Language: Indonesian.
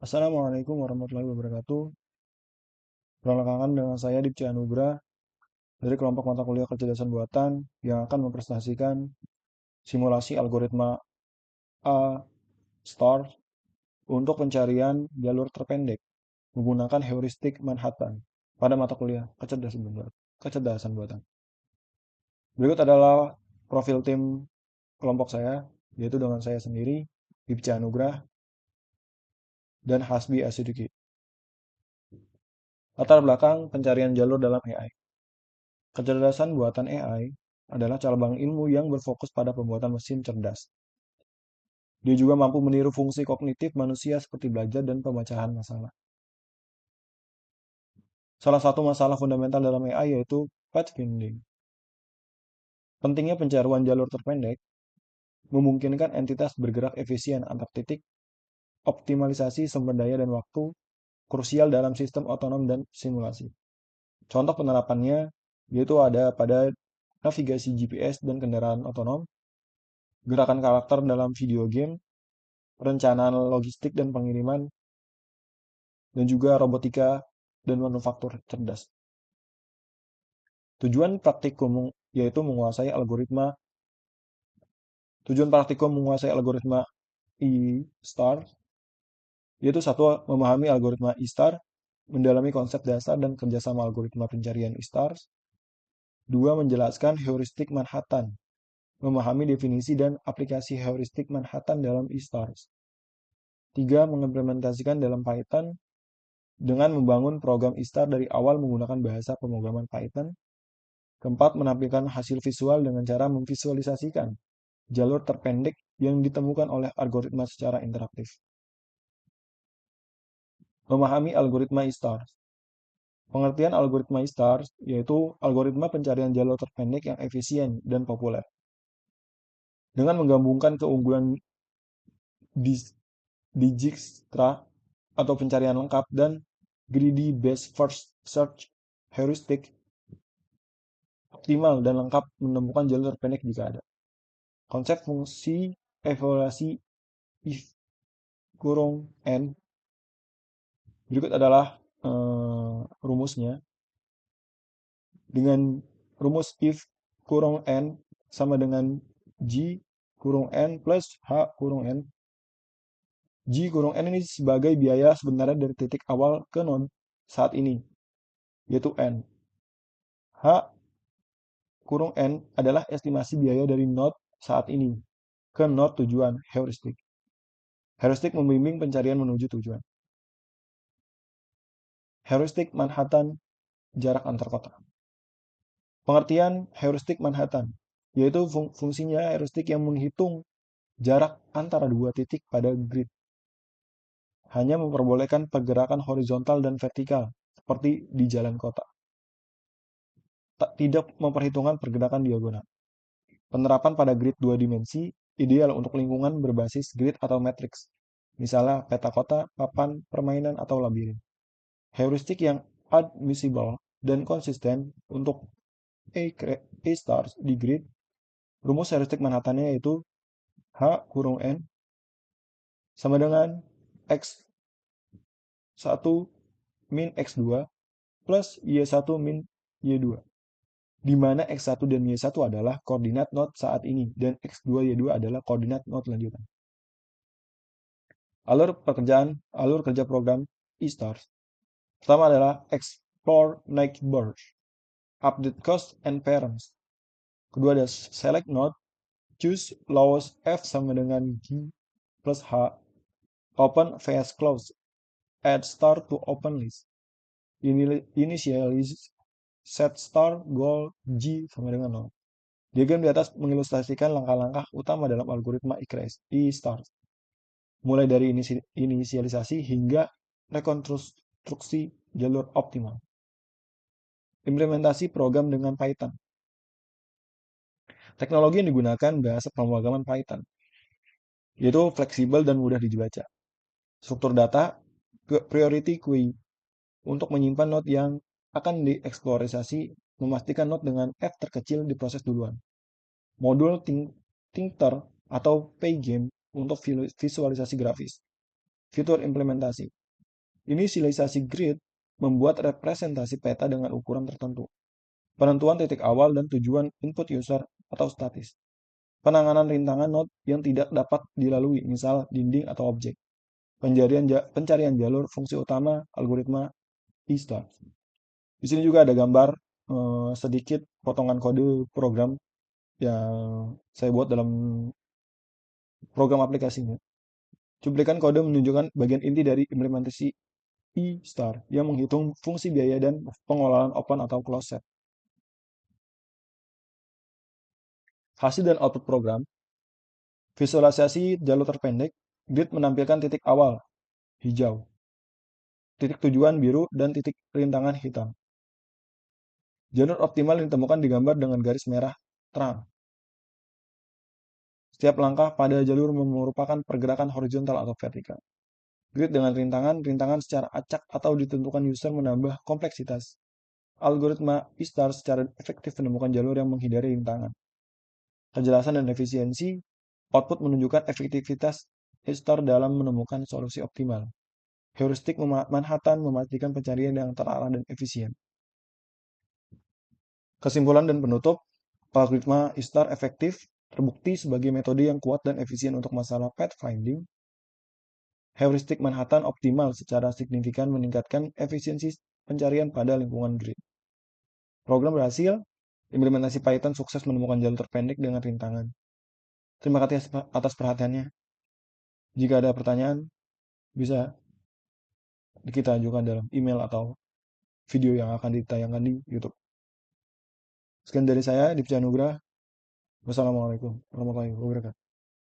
Assalamualaikum warahmatullahi wabarakatuh. Perkenalkan dengan saya Dipci Anugrah dari kelompok mata kuliah kecerdasan buatan yang akan mempresentasikan simulasi algoritma A star untuk pencarian jalur terpendek menggunakan heuristik Manhattan pada mata kuliah kecerdasan buatan. Berikut adalah profil tim kelompok saya, yaitu dengan saya sendiri, Dipci Anugrah, dan Hasbi Asidiki. Latar belakang pencarian jalur dalam AI. Kecerdasan buatan AI adalah cabang ilmu yang berfokus pada pembuatan mesin cerdas. Dia juga mampu meniru fungsi kognitif manusia seperti belajar dan pemecahan masalah. Salah satu masalah fundamental dalam AI yaitu pathfinding. Pentingnya pencarian jalur terpendek memungkinkan entitas bergerak efisien antar titik, optimalisasi sumber daya dan waktu, krusial dalam sistem otonom dan simulasi. Contoh penerapannya yaitu ada pada navigasi GPS dan kendaraan otonom, gerakan karakter dalam video game, perencanaan logistik dan pengiriman, dan juga robotika dan manufaktur cerdas. Tujuan praktikum yaitu menguasai algoritma E-star, yaitu satu, memahami algoritma E-star, mendalami konsep dasar dan kerjasama algoritma pencarian E-stars. Dua, menjelaskan heuristik Manhattan, memahami definisi dan aplikasi heuristik Manhattan dalam E-stars. Tiga, mengimplementasikan dalam Python dengan membangun program E-star dari awal menggunakan bahasa pemrograman Python. Keempat, menampilkan hasil visual dengan cara memvisualisasikan jalur terpendek yang ditemukan oleh algoritma secara interaktif. Memahami algoritma E-stars. Pengertian algoritma E-stars yaitu algoritma pencarian jalur terpendek yang efisien dan populer. Dengan menggabungkan keunggulan Dijkstra atau pencarian lengkap dan greedy best first search heuristik, optimal dan lengkap menemukan jalur terpendek jika ada. Konsep fungsi evaluasi if kurung n. Berikut adalah rumusnya. Dengan rumus if kurung n sama dengan G kurung n plus H kurung n. G kurung n ini sebagai biaya sebenarnya dari titik awal ke node saat ini, yaitu n. H kurung n adalah estimasi biaya dari node saat ini ke node tujuan heuristik. Heuristik membimbing pencarian menuju tujuan. Heuristik Manhattan, jarak antar kota. Pengertian heuristik Manhattan, yaitu fungsinya heuristik yang menghitung jarak antara dua titik pada grid. Hanya memperbolehkan pergerakan horizontal dan vertikal, seperti di jalan kota. Tidak memperhitungkan pergerakan diagonal. Penerapan pada grid dua dimensi ideal untuk lingkungan berbasis grid atau matriks, misalnya peta kota, papan permainan, atau labirin. Heuristik yang admissible dan konsisten untuk A-stars di grid. Rumus heuristik Manhattan-nya yaitu H kurung N sama dengan X1 min X2 plus Y1 min Y2. Di mana X1 dan Y1 adalah koordinat node saat ini dan X2 Y2 adalah koordinat node lanjutan. Alur kerja program E-stars. Pertama adalah explore neighbors, update cost and parents. Kedua ada select node, choose lowest F sama dengan G plus H, open vs close, add star to open list, initialize set star goal G sama dengan 0. Diagram di atas mengilustrasikan langkah-langkah utama dalam algoritma E-stars, mulai dari inisialisasi hingga rekonstruksi jalur optimal. Implementasi program dengan Python. Teknologi yang digunakan bahasa pemrograman Python, yaitu fleksibel dan mudah dibaca. Struktur data, priority queue, untuk menyimpan node yang akan dieksplorasi, memastikan node dengan F terkecil diproses duluan. Modul Tinker atau Paygame untuk visualisasi grafis. Fitur implementasi. Inisialisasi grid membuat representasi peta dengan ukuran tertentu. Penentuan titik awal dan tujuan input user atau statis. Penanganan rintangan node yang tidak dapat dilalui, misal dinding atau objek. Pencarian jalur fungsi utama algoritma E-star. Di sini juga ada gambar sedikit potongan kode program yang saya buat dalam program aplikasinya. Cuplikan kode menunjukkan bagian inti dari implementasi E-star yang menghitung fungsi biaya dan pengelolaan open atau closed set. Hasil dan output program. Visualisasi jalur terpendek. Grid menampilkan titik awal hijau, titik tujuan biru, dan titik rintangan hitam. Jalur optimal ditemukan di gambar dengan garis merah terang. Setiap langkah pada jalur merupakan pergerakan horizontal atau vertikal. Grid dengan rintangan secara acak atau ditentukan user menambah kompleksitas. Algoritma E-star secara efektif menemukan jalur yang menghindari rintangan. Kejelasan dan efisiensi, output menunjukkan efektivitas E-star dalam menemukan solusi optimal. Heuristik Manhattan memastikan pencarian yang terarah dan efisien. Kesimpulan dan penutup, algoritma E-star efektif terbukti sebagai metode yang kuat dan efisien untuk masalah pathfinding. Heuristik Manhattan optimal secara signifikan meningkatkan efisiensi pencarian pada lingkungan grid. Program berhasil, implementasi Python sukses menemukan jalur terpendek dengan rintangan. Terima kasih atas perhatiannya. Jika ada pertanyaan, bisa kita ajukan dalam email atau video yang akan ditayangkan di YouTube. Sekian dari saya, Dipca Nugra. Wassalamualaikum warahmatullahi wabarakatuh.